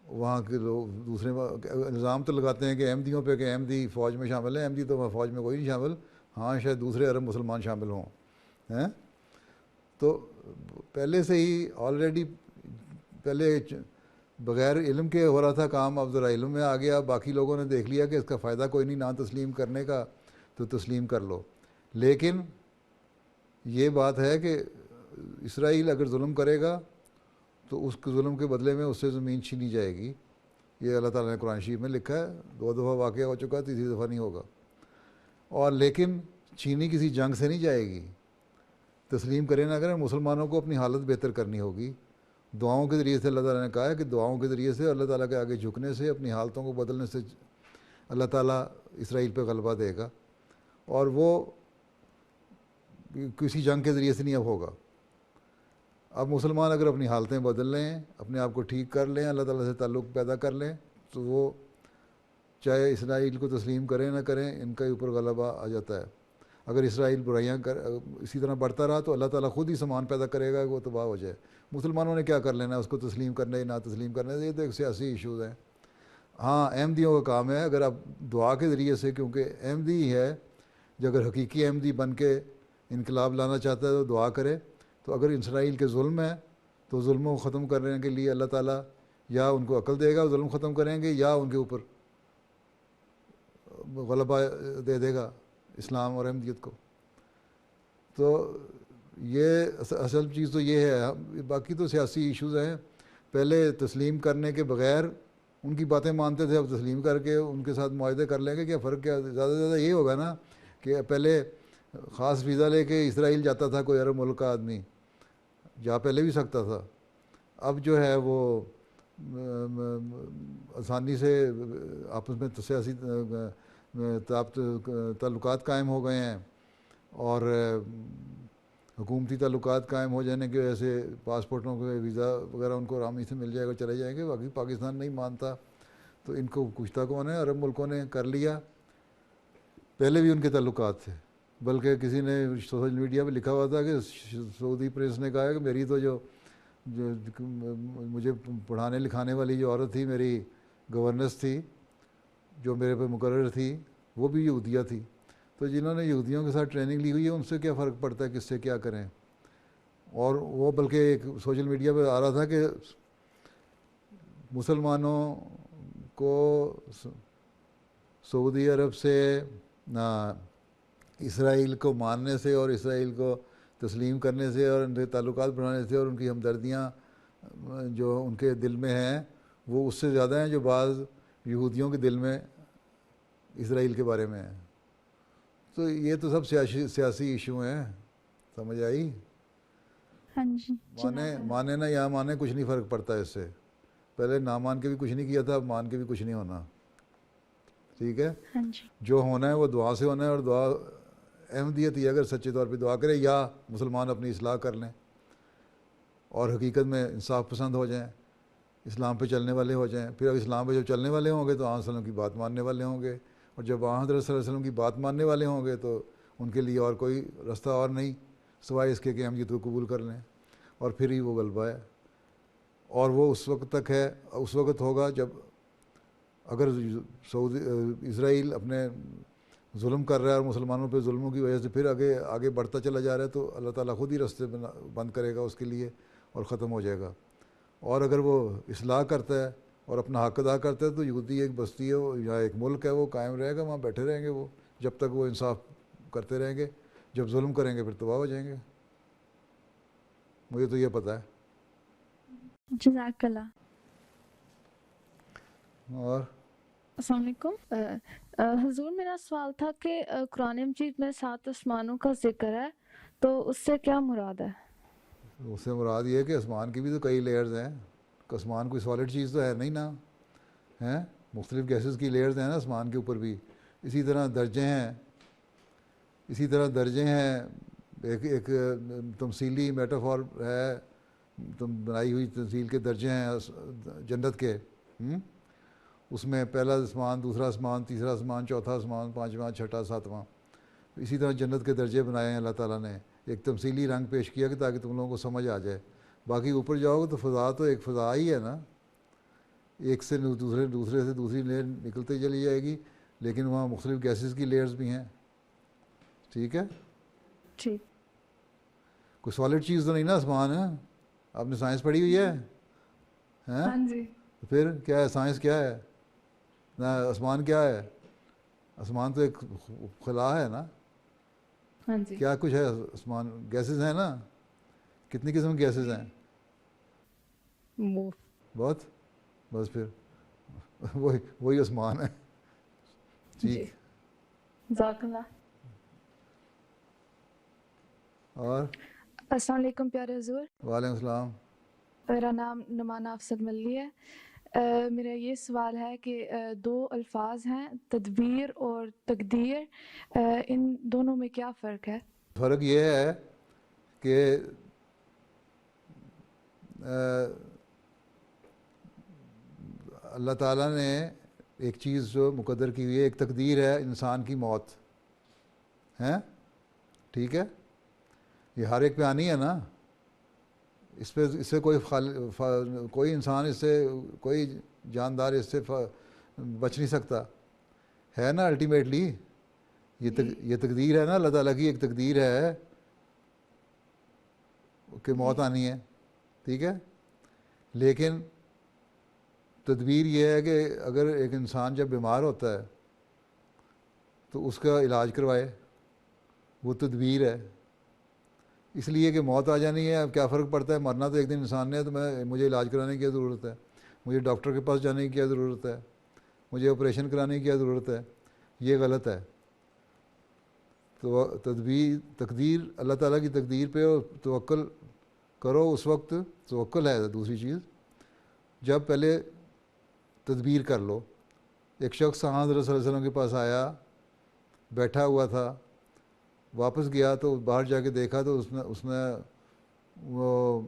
وہاں کے لوگ دوسرے الزام تو لگاتے ہیں کہ احمدیوں پہ کہ احمدی فوج میں شامل ہیں. احمدی تو فوج میں کوئی نہیں شامل، ہاں شاید دوسرے عرب مسلمان شامل ہوں ہیں. تو پہلے سے ہی آلریڈی پہلے بغیر علم کے ہو رہا تھا کام، اب ذرا علم میں آ گیا. باقی لوگوں نے دیکھ لیا کہ اس کا فائدہ کوئی نہیں نہ تسلیم کرنے کا، تو تسلیم کر لو. لیکن یہ بات ہے کہ اسرائیل اگر ظلم کرے گا تو اس کے ظلم کے بدلے میں اس سے زمین چھینی جائے گی. یہ اللہ تعالیٰ نے قرآن شریف میں لکھا ہے، 2 دفعہ واقعہ ہو چکا ہے، تیسری دفعہ نہیں ہوگا. اور لیکن چھینی کسی جنگ سے نہیں جائے گی. تسلیم کریں نہ کریں، مسلمانوں کو اپنی حالت بہتر کرنی ہوگی. دعاؤں کے ذریعے سے اللہ تعالیٰ نے کہا ہے کہ دعاؤں کے ذریعے سے اللہ تعالیٰ کے آگے جھکنے سے، اپنی حالتوں کو بدلنے سے اللہ تعالیٰ اسرائیل پہ غلبہ دے گا. اور وہ کسی جنگ کے ذریعے سے نہیں اب ہوگا. اب مسلمان اگر اپنی حالتیں بدل لیں، اپنے آپ کو ٹھیک کر لیں، اللہ تعالیٰ سے تعلق پیدا کر لیں، تو وہ چاہے اسرائیل کو تسلیم کریں نہ کریں ان کے اوپر غلبہ آ جاتا ہے. اگر اسرائیل برائیاں اسی طرح بڑھتا رہا تو اللہ تعالیٰ خود ہی سامان پیدا کرے گا کہ وہ تباہ ہو جائے. مسلمانوں نے کیا کر لینا ہے اس کو تسلیم کرنے نہ تسلیم کرنے سے؟ یہ تو ایک سیاسی ایشوز ہیں. ہاں احمدیوں کا کام ہے، اگر آپ دعا کے ذریعے سے، کیونکہ احمدی ہی ہے جو اگر حقیقی احمدی بن کے انقلاب لانا چاہتا ہے تو دعا کرے. تو اگر اسرائیل کے ظلم ہے تو ظلموں کو ختم کرنے کے لیے اللہ تعالیٰ یا ان کو عقل دے گا، ظلم ختم کریں گے، یا ان کے اوپر غلبہ دے دے گا اسلام اور احمدیت کو. تو یہ اصل چیز تو یہ ہے. باقی تو سیاسی ایشوز ہیں. پہلے تسلیم کرنے کے بغیر ان کی باتیں مانتے تھے، اب تسلیم کر کے ان کے ساتھ معاہدے کر لیں گے. کیا فرق، کیا زیادہ سے زیادہ یہ ہوگا نا کہ پہلے خاص ویزا لے کے اسرائیل جاتا تھا کوئی عرب ملک کا آدمی، جا پہلے بھی سکتا تھا. اب جو ہے وہ آسانی سے آپس میں سیاسی تعلقات قائم ہو گئے ہیں، اور حکومتی تعلقات قائم ہو جانے کی وجہ سے پاسپورٹوں کے ویزا وغیرہ ان کو آرام سے مل جائے گا، چلے جائیں گے. باقی پاکستان نہیں مانتا تو ان کو پوچھتا کون ہے؟ عرب ملکوں نے کر لیا. پہلے بھی ان کے تعلقات تھے، بلکہ کسی نے سوشل میڈیا پہ لکھا ہوا تھا کہ سعودی پریس نے کہا ہے کہ میری تو جو مجھے پڑھانے لکھانے والی جو عورت تھی، میری گورننس تھی جو میرے پہ مقرر تھی، وہ بھی یہودیہ تھی. تو جنہوں نے یہودیوں کے ساتھ ٹریننگ لی ہوئی ہے ان سے کیا فرق پڑتا ہے کس سے کیا کریں. اور وہ بلکہ ایک سوشل میڈیا پہ آ رہا تھا کہ مسلمانوں کو سعودی عرب سے اسرائیل کو ماننے سے اور اسرائیل کو تسلیم کرنے سے اور ان کے تعلقات بڑھانے سے اور ان کی ہمدردیاں جو ان کے دل میں ہیں وہ اس سے زیادہ ہیں جو بعض یہودیوں کے دل میں اسرائیل کے بارے میں ہیں. تو یہ تو سب سیاسی ایشو ہیں. سمجھ آئی؟ ہاں جی. مانے نہ یا مانے کچھ نہیں فرق پڑتا اس سے. پہلے نہ مان کے بھی کچھ نہیں کیا تھا, اب مان کے بھی کچھ نہیں ہونا. ٹھیک ہے؟ ہاں جی. جو ہونا ہے وہ دعا سے ہونا ہے, اور دعا احمدیت یہ اگر سچے طور پہ دعا کرے یا مسلمان اپنی اصلاح کر لیں اور حقیقت میں انصاف پسند ہو جائیں, اسلام پہ چلنے والے ہو جائیں. پھر اب اسلام پہ جب چلنے والے ہوں گے تو آن وسلم کی بات ماننے والے ہوں گے, اور جب آن حضرت صلی اللہ علیہ وسلم کی بات ماننے والے ہوں گے تو ان کے لیے اور کوئی رستہ اور نہیں سوائے اس کے کہ ہم یہ تو قبول کر لیں, اور پھر ہی وہ غلبہ ہے. اور وہ اس وقت تک ہے, اس وقت ہوگا جب اگر اسرائیل اپنے ظلم کر رہا ہے اور مسلمانوں پہ ظلموں کی وجہ سے پھر آگے بڑھتا چلا جا رہا ہے تو اللہ تعالیٰ خود ہی راستے بند کرے گا اس کے لیے اور ختم ہو جائے گا. اور اگر وہ اصلاح کرتا ہے اور اپنا حق ادا کرتا ہے تو یہودی ایک بستی ہے یا ایک ملک ہے, وہ قائم رہے گا, وہاں بیٹھے رہیں گے وہ جب تک وہ انصاف کرتے رہیں گے. جب ظلم کریں گے پھر تباہ ہو جائیں گے. مجھے تو یہ پتہ ہے. جزاک اللہ. اور السلام علیکم. حضور میرا سوال تھا کہ قرآن مجید میں 7 آسمانوں کا ذکر ہے, تو اس سے کیا مراد ہے؟ اس سے مراد یہ ہے کہ آسمان کی بھی تو کئی لیئرز ہیں. آسمان کوئی سالڈ چیز تو ہے نہیں نا, ہیں مختلف گیسز کی لیئرز ہیں نا آسمان کے اوپر بھی. اسی طرح درجے ہیں. ایک تمثیلی میٹافور ہے, بنائی ہوئی تمثیل کے درجے ہیں جنت کے. اس میں پہلا آسمان, دوسرا آسمان, تیسرا آسمان, چوتھا آسمان, 5واں, 6واں, 7واں. اسی طرح جنت کے درجے بنائے ہیں اللہ تعالیٰ نے. ایک تمثیلی رنگ پیش کیا کہ تاکہ تم لوگوں کو سمجھ آ جائے. باقی اوپر جاؤ گے تو فضا تو ایک فضا ہی ہے نا, ایک سے دوسرے سے دوسری لیئر نکلتے چلی جائے گی, لیکن وہاں مختلف گیسز کی لیئرز بھی ہیں. ٹھیک ہے؟ ٹھیک. کوئی سالڈ چیز تو نہیں نا آسمان ہے. آپ نے سائنس پڑھی ہوئی ہے؟ ہاں جی. پھر کیا ہے سائنس, کیا ہے نا آسمان, کیا ہے آسمان؟ تو ایک خلا ہے نا. ہاں جی. کیا کچھ ہے آسمان؟ گیسز ہیں نا. کتنی قسم کی گیسز ہیں؟ بہت. بس پھر وہی آسمان ہے. ٹھیک. جزاک اللہ. اور السلام علیکم پیارے حضور. وعلیکم السلام. میرا نام نمانہ افضل ملی ہے. میرا یہ سوال ہے کہ 2 الفاظ ہیں تدبیر اور تقدیر, ان دونوں میں کیا فرق ہے؟ فرق یہ ہے کہ اللہ تعالیٰ نے ایک چیز جو مقدر کی ہوئی ہے, ایک تقدیر ہے انسان کی موت ہے. ٹھیک ہے؟ یہ ہر ایک پہ آنی ہے نا. اس سے کوئی انسان, اس سے کوئی جاندار اس سے بچ نہیں سکتا ہے نا. الٹیمیٹلی یہ تقدیر ہے نا, اللہ تعالیٰ کی ایک تقدیر ہے کہ موت آنی ہے. ٹھیک ہے؟ لیکن تدبیر یہ ہے کہ اگر ایک انسان جب بیمار ہوتا ہے تو اس کا علاج کروائے, وہ تدبیر ہے. اس لیے کہ موت آ جانی ہے, اب کیا فرق پڑتا ہے, مرنا تو ایک دن انسان نے ہے, تو مجھے علاج کرانے کی کیا ضرورت ہے, مجھے ڈاکٹر کے پاس جانے کی کیا ضرورت ہے, مجھے آپریشن کرانے کی کیا ضرورت ہے. یہ غلط ہے. تو تقدیر اللہ تعالیٰ کی تقدیر پہ توکل کرو. اس وقت توکل ہے دوسری چیز, جب پہلے تدبیر کر لو. ایک شخص حضرت صلی اللہ علیہ وسلم کے پاس آیا, بیٹھا ہوا تھا, واپس گیا تو باہر جا کے دیکھا تو اس نے وہ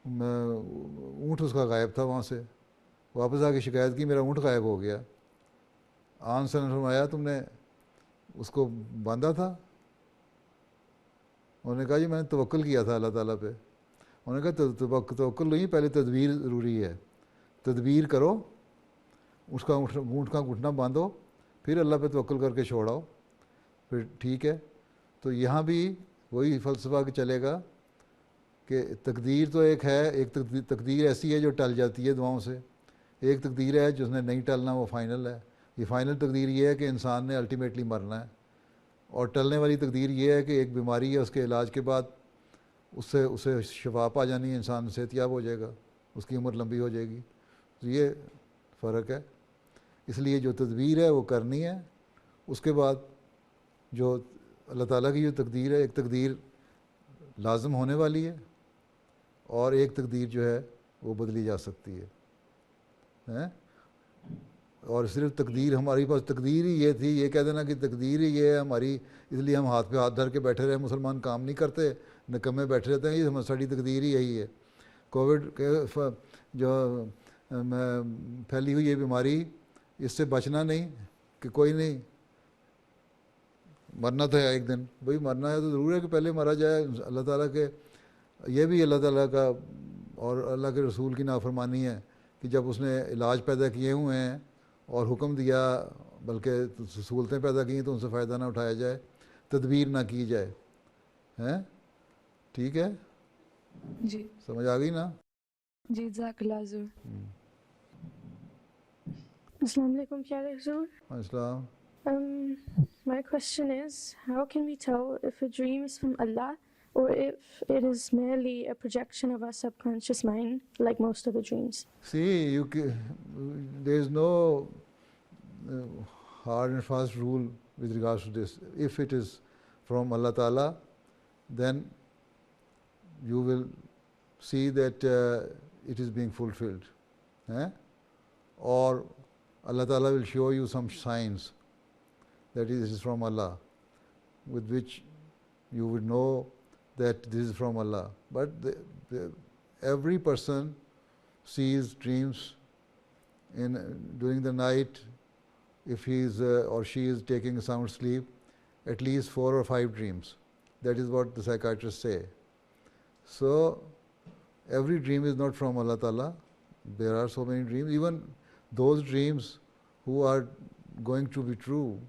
اونٹ اس کا غائب تھا. وہاں سے واپس آ کے شکایت کی میرا اونٹ غائب ہو گیا. آن سے فرمایا تم نے اس کو باندھا تھا؟ انہوں نے کہا جی میں نے توکل کیا تھا اللہ تعالیٰ پہ. انہوں نے کہا توکل نہیں, پہلے تدبیر ضروری ہے. تدبیر کرو, اس کا اونٹ کا گھٹنا باندھو, پھر اللہ پہ توکل کر کے چھوڑاؤ, پھر ٹھیک ہے. تو یہاں بھی وہی فلسفہ کہ چلے گا کہ تقدیر تو ایک ہے, ایک تقدیر ایسی ہے جو ٹل جاتی ہے دعاؤں سے, ایک تقدیر ہے جس نے نہیں ٹلنا, وہ فائنل ہے. یہ فائنل تقدیر یہ ہے کہ انسان نے الٹیمیٹلی مرنا ہے, اور ٹلنے والی تقدیر یہ ہے کہ ایک بیماری ہے, اس کے علاج کے بعد اسے شفا پا جانی ہے, انسان صحت یاب ہو جائے گا, اس کی عمر لمبی ہو جائے گی. تو یہ فرق ہے. اس لیے جو تدبیر ہے وہ کرنی ہے. اس کے بعد جو اللہ تعالیٰ کی جو تقدیر ہے, ایک تقدیر لازم ہونے والی ہے اور ایک تقدیر جو ہے وہ بدلی جا سکتی ہے. اور صرف تقدیر, ہماری پاس تقدیر ہی یہ تھی, یہ کہہ دینا کہ تقدیر ہی یہ ہے ہماری, اس لیے ہم ہاتھ پہ ہاتھ دھر کے بیٹھے رہے, مسلمان کام نہیں کرتے, نکمے بیٹھے رہتے ہیں, یہ ہماری تقدیر ہی یہی ہے. کووڈ کے جو پھیلی ہوئی یہ بیماری, اس سے بچنا نہیں کہ کوئی نہیں, مرنا تو ہے ایک دن, بھائی مرنا ہے تو ضرور ہے کہ پہلے مرا جائے. اللہ تعالیٰ کے یہ بھی اللہ تعالیٰ کا اور اللہ کے رسول کی نافرمانی ہے کہ جب اس نے علاج پیدا کیے ہوئے ہیں اور حکم دیا, بلکہ سہولتیں پیدا کی ہیں, تو ان سے فائدہ نہ اٹھایا جائے, تدبیر نہ کی جائے. ہیں ٹھیک ہے, جی سمجھ آ گئی نا؟ جی جزاک اللہ حضور. Assalamu alaikum, Pyare Huzur. السلام. My question is, how can we tell if a dream is from Allah or if it is merely a projection of our subconscious mind, like most of the dreams? See, there is no hard and fast rule with regards to this. If it is from Allah Ta'ala, then you will see that it is being fulfilled. Or Allah Ta'ala will show you some signs that this is from Allah, with which you would know that this is from Allah. But every person sees dreams during the night. If he is or she is taking a sound sleep, at least 4 or 5 dreams. That is what the psychiatrists say. So every dream is not from Allah Ta'ala. There are so many dreams. Even those dreams who are going to be true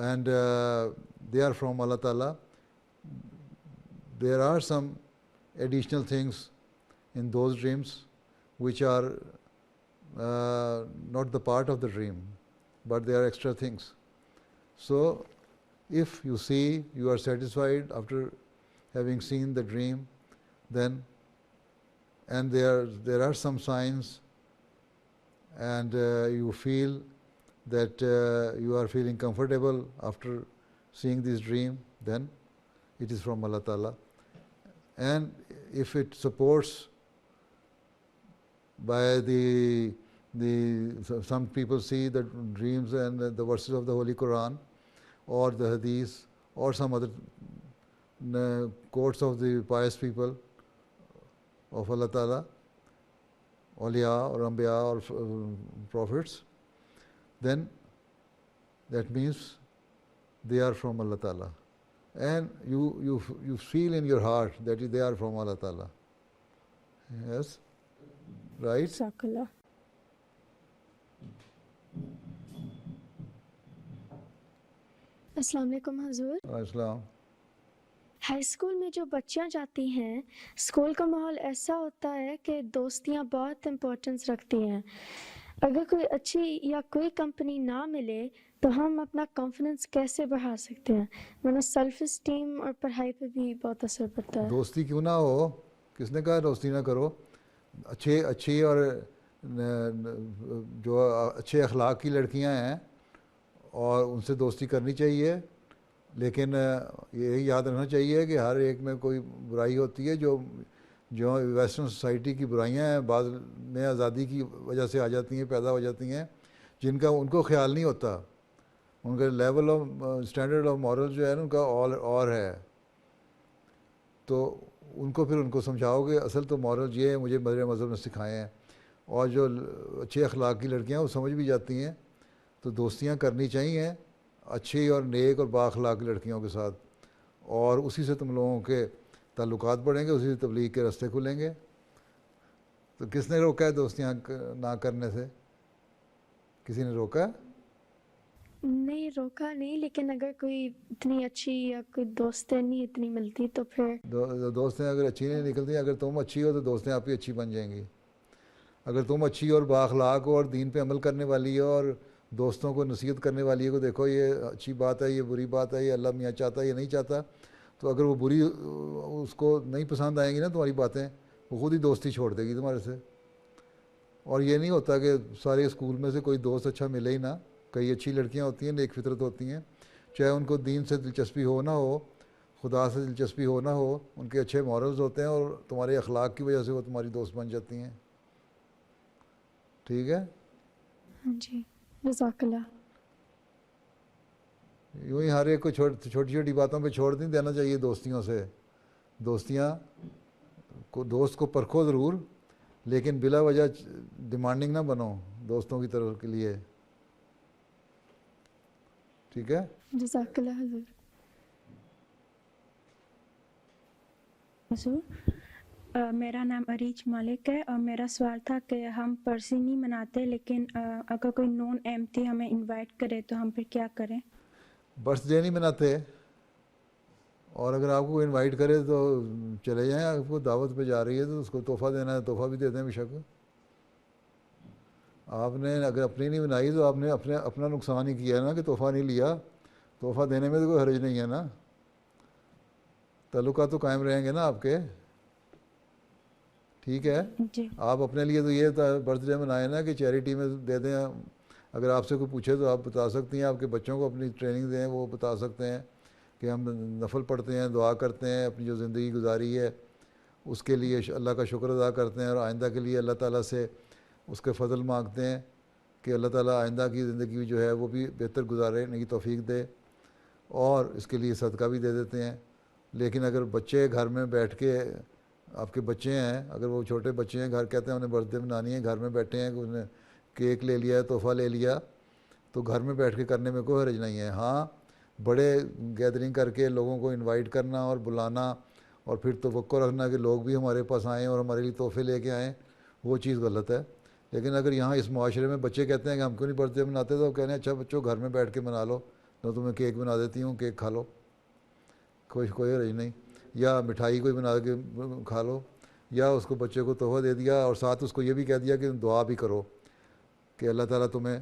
and they are from Allah Ta'ala, there are some additional things in those dreams which are not the part of the dream, but they are extra things. So if you see, you are satisfied after having seen the dream, then, and there are some signs, and you feel that you are feeling comfortable after seeing this dream, then it is from Allah Ta'ala. And if it supports by some people see the dreams and the verses of the Holy Quran or the Hadith or some other quotes of the pious people of Allah Ta'ala, awliya or anbiya or prophets, then that means they are from Allah Ta'ala. And you feel in your heart that they are from Allah Ta'ala. Yes? Right? Jazakallah. السلام علیکم حضور. السلام. ہائی اسکول میں جو بچیاں جاتی ہیں، اسکول کا ماحول ایسا ہوتا ہے کہ دوستیاں بہت امپورٹنس رکھتی ہیں. اگر کوئی اچھی یا کوئی کمپنی نہ ملے تو ہم اپنا کانفیڈنس کیسے بڑھا سکتے ہیں؟ ورنہ سیلف اسٹیم اور پڑھائی پہ بھی بہت اثر پڑتا ہے. دوستی کیوں نہ ہو؟ کس نے کہا دوستی نہ کرو؟ اچھی اور جو اچھے اخلاق کی لڑکیاں ہیں اور ان سے دوستی کرنی چاہیے، لیکن یہی یاد رکھنا چاہیے کہ ہر ایک میں کوئی برائی ہوتی ہے. جو ویسٹرن سوسائٹی کی برائیاں ہیں، بعض میں آزادی کی وجہ سے آ جاتی ہیں، پیدا ہو جاتی ہیں، جن کا ان کو خیال نہیں ہوتا. ان کا level of standard of moral جو ہے نا ان کا اور ہے. تو ان کو سمجھاؤ کہ اصل تو مورل یہ ہے، مجھے میرے مذہب نے سکھائے ہیں. اور جو اچھے اخلاق کی لڑکیاں وہ سمجھ بھی جاتی ہیں. تو دوستیاں کرنی چاہیے اچھی اور نیک اور با اخلاق کی لڑکیوں کے ساتھ، اور اسی سے تم لوگوں کے تعلقات بڑھیں گے، اسی سے تبلیغ کے راستے کھلیں گے. تو کس نے روکا ہے دوستیاں نہ کرنے سے؟ کسی نے روکا ہے؟ نہیں روکا نہیں، لیکن اگر کوئی اتنی اچھی یا کوئی دوستیں نہیں اتنی ملتی تو پھر دوستیں اگر اچھی نہیں نکلتی، اگر تم اچھی ہو تو دوستیں آپ کی اچھی بن جائیں گی. اگر تم اچھی اور بااخلاق ہو اور دین پہ عمل کرنے والی ہو اور دوستوں کو نصیحت کرنے والی ہے کہ دیکھو یہ اچھی بات ہے، یہ بری بات ہے، یہ اللہ میاں چاہتا ہے، یہ نہیں چاہتا، تو اگر وہ بری اس کو نہیں پسند آئیں گی نا تمہاری باتیں، وہ خود ہی دوستی چھوڑ دے گی تمہارے سے. اور یہ نہیں ہوتا کہ سارے اسکول میں سے کوئی دوست اچھا ملے ہی نہ. کئی اچھی لڑکیاں ہوتی ہیں، نیک فطرت ہوتی ہیں، چاہے ان کو دین سے دلچسپی ہو نہ ہو، خدا سے دلچسپی ہو نہ ہو، ان کے اچھے مورلز ہوتے ہیں اور تمہارے اخلاق کی وجہ سے وہ تمہاری دوست بن جاتی ہیں. ٹھیک ہے. ہاں جی جزاک اللہ. یوں ہی ہر ایک کو چھوٹی چھوٹی باتوں پہ چھوڑ نہیں دینا چاہیے دوستیوں سے. دوستیاں کو دوست کو پرکھو ضرور، لیکن بلا وجہ ڈیمانڈنگ نہ بنو دوستوں کی طرف کے لیے. ٹھیک ہے. جزاک اللہ حضور. حضور میرا نام اریج مالک ہے اور میرا سوال تھا کہ ہم پرسی نہیں مناتے، لیکن اگر کوئی نون احمدی ہمیں انوائٹ کرے تو ہم پھر کیا کریں؟ برتھ ڈے نہیں مناتے، اور اگر آپ کو کوئی انوائٹ کرے تو چلے جائیں. آپ کو دعوت پہ جا رہی ہے تو اس کو تحفہ دینا ہے، تحفہ بھی دے دیں بے شک. آپ نے اگر اپنی نہیں بنائی تو آپ نے اپنا نقصان ہی کیا ہے نا کہ تحفہ نہیں لیا. تحفہ دینے میں تو کوئی حرج نہیں ہے نا، تعلقات تو قائم رہیں گے نا آپ کے. ٹھیک ہے. جی آپ اپنے لیے تو یہ برتھ ڈے منائے نا کہ چیریٹی میں دے دیں. اگر آپ سے کوئی پوچھے تو آپ بتا سکتی ہیں، آپ کے بچوں کو اپنی ٹریننگ دیں، وہ بتا سکتے ہیں کہ ہم نفل پڑھتے ہیں، دعا کرتے ہیں، اپنی جو زندگی گزاری ہے اس کے لیے اللہ کا شکر ادا کرتے ہیں، اور آئندہ کے لیے اللہ تعالیٰ سے اس کے فضل مانگتے ہیں کہ اللہ تعالیٰ آئندہ کی زندگی جو ہے وہ بھی بہتر گزارنے کی توفیق دے، اور اس کے لیے صدقہ بھی دے دیتے ہیں. لیکن اگر بچے گھر میں بیٹھ کے، آپ کے بچے ہیں، اگر وہ چھوٹے بچے ہیں، گھر کہتے ہیں انہیں برتھ ڈے منانی ہے، گھر میں بیٹھے ہیں، انہوں نے کیک لے لیا، تحفہ لے لیا، تو گھر میں بیٹھ کے کرنے میں کوئی حرج نہیں ہے. ہاں بڑے گیدرنگ کر کے لوگوں کو انوائٹ کرنا اور بلانا اور پھر توقع رکھنا کہ لوگ بھی ہمارے پاس آئیں اور ہمارے لیے تحفے لے کے آئیں، وہ چیز غلط ہے. لیکن اگر یہاں اس معاشرے میں بچے کہتے ہیں کہ ہم کیوں نہیں برتھ ڈے مناتے، تو کہنے ہیں اچھا بچوں گھر میں بیٹھ کے منا لو، میں تمہیں کیک بنا دیتی ہوں، کیک کھا لو، کوئی حرج نہیں. یا مٹھائی کوئی بنا کے کھا لو، یا اس کو بچے کو تحفہ دے دیا اور ساتھ اس کو یہ بھی کہہ دیا کہ دعا بھی کرو کہ اللہ تعالیٰ تمہیں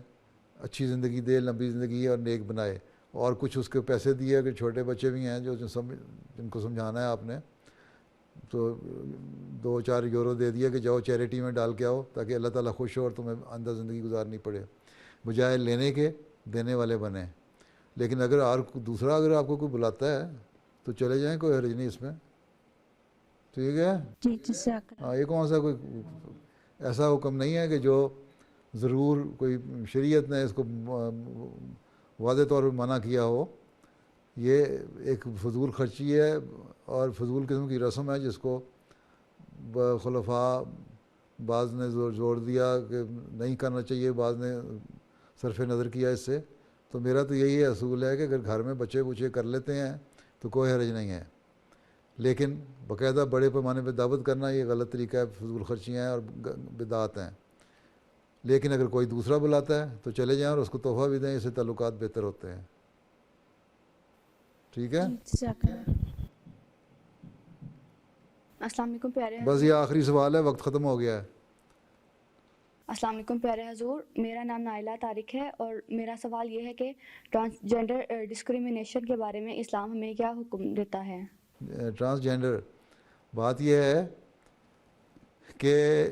اچھی زندگی دے، لمبی زندگی اور نیک بنائے. اور کچھ اس کے پیسے دیے، کہ چھوٹے بچے بھی ہیں جن کو سمجھانا ہے آپ نے، تو 2-4 یورو دے دیا کہ جاؤ چیریٹی میں ڈال کے آؤ، تاکہ اللہ تعالیٰ خوش ہو اور تمہیں اندر زندگی گزارنی پڑے. بجائے لینے کے دینے والے بنیں. لیکن اگر دوسرا اگر آپ کو کوئی بلاتا ہے تو چلے جائیں، کوئی حرج نہیں اس میں. ٹھیک ہے. جی جزاک اللہ. ہاں یہ کون سا کوئی ایسا حکم نہیں ہے کہ جو ضرور کوئی شریعت نے اس کو واضح طور پہ منع کیا ہو. یہ ایک فضول خرچی ہے اور فضول قسم کی رسم ہے جس کو خلفاء بعض نے زور دیا کہ نہیں کرنا چاہیے، بعض نے صرف نظر کیا اس سے. تو میرا تو یہی اصول ہے کہ اگر گھر میں بچے بچے کر لیتے ہیں تو کوئی حرج نہیں ہے، لیکن باقاعدہ بڑے پیمانے پہ دعوت کرنا یہ غلط طریقہ ہے، فضول خرچیاں ہیں اور بدعات ہیں. لیکن اگر کوئی دوسرا بلاتا ہے تو چلے جائیں اور اس کو تحفہ بھی دیں، اس سے تعلقات بہتر ہوتے ہیں. ٹھیک ہے. جزاک اللہ. السلام علیکم پیارے بس یہ آخری سوال ہے، وقت ختم ہو گیا ہے. السلام علیکم پیارے حضور، میرا نام نائلہ طارق ہے اور میرا سوال یہ ہے کہ ٹرانسجینڈر ڈسکریمنیشن کے بارے میں اسلام ہمیں کیا حکم دیتا ہے؟ ٹرانسجینڈر، بات یہ ہے کہ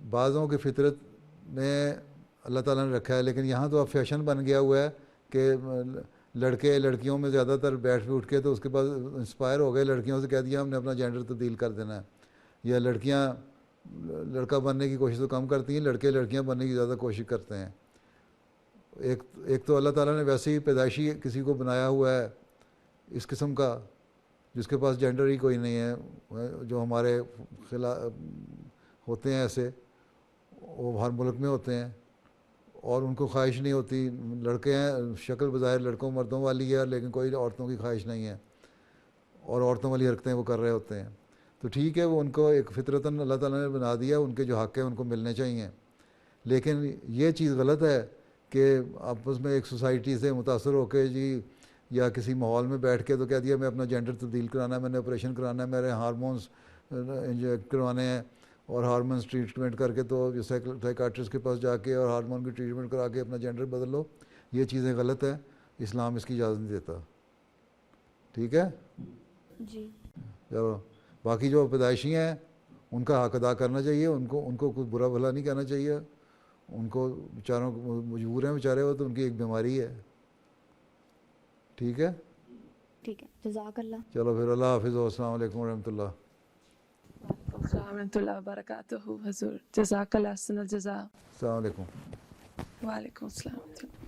بعضوں کی فطرت میں اللہ تعالیٰ نے رکھا ہے، لیکن یہاں تو اب فیشن بن گیا ہوا ہے کہ لڑکے لڑکیوں میں زیادہ تر بیٹھ اٹھ کے تو اس کے بعد انسپائر ہو گئے، لڑکیوں سے کہہ دیا ہم نے اپنا جینڈر تبدیل کر دینا ہے. یا لڑکیاں لڑکا بننے کی کوشش تو کم کرتی ہیں، لڑکے لڑکیاں بننے کی زیادہ کوشش کرتے ہیں. ایک تو اللہ تعالیٰ نے ویسے ہی پیدائشی کسی کو بنایا ہوا ہے اس قسم کا جس کے پاس جینڈر ہی کوئی نہیں ہے. جو ہمارے ہوتے ہیں ایسے، وہ ہر ملک میں ہوتے ہیں اور ان کو خواہش نہیں ہوتی. لڑکے ہیں، شکل بظاہر لڑکوں مردوں والی ہے، لیکن کوئی عورتوں کی خواہش نہیں ہے اور عورتوں والی حرکتیں وہ کر رہے ہوتے ہیں. تو ٹھیک ہے، وہ ان کو ایک فطرتاً اللہ تعالیٰ نے بنا دیا، ان کے جو حق ہیں ان کو ملنے چاہیے. لیکن یہ چیز غلط ہے کہ آپس میں ایک سوسائٹی سے متاثر ہو کے جی یا کسی ماحول میں بیٹھ کے تو کہہ دیا میں اپنا جینڈر تبدیل کرانا ہے, میں نے آپریشن کرانا ہے, میرے ہارمونس انجیکٹ کروانے ہیں, اور ہارمونس ٹریٹمنٹ کر کے تو سائیکاٹرسٹ کے پاس جا کے اور ہارمون کی ٹریٹمنٹ کرا کے اپنا جینڈر بدل لو. یہ چیزیں غلط ہیں, اسلام اس کی اجازت نہیں دیتا. ٹھیک ہے جی. چلو باقی جو پیدائشی ہیں ان کا حق ادا کرنا چاہیے, ان کو کوئی برا بھلا نہیں کہنا چاہیے, ان کو بیچاروں کو مجبور ہیں بیچارے, وہ تو ان کی ایک بیماری ہے. ٹھیک ہے ٹھیک ہے, جزاک اللہ. چلو پھر اللہ حافظ, السلام علیکم ورحمۃ اللہ. السلام ورحمۃ اللہ وبرکاتہ حضور, جزاک اللہ احسن الجزاء. السلام علیکم. وعلیکم السلام.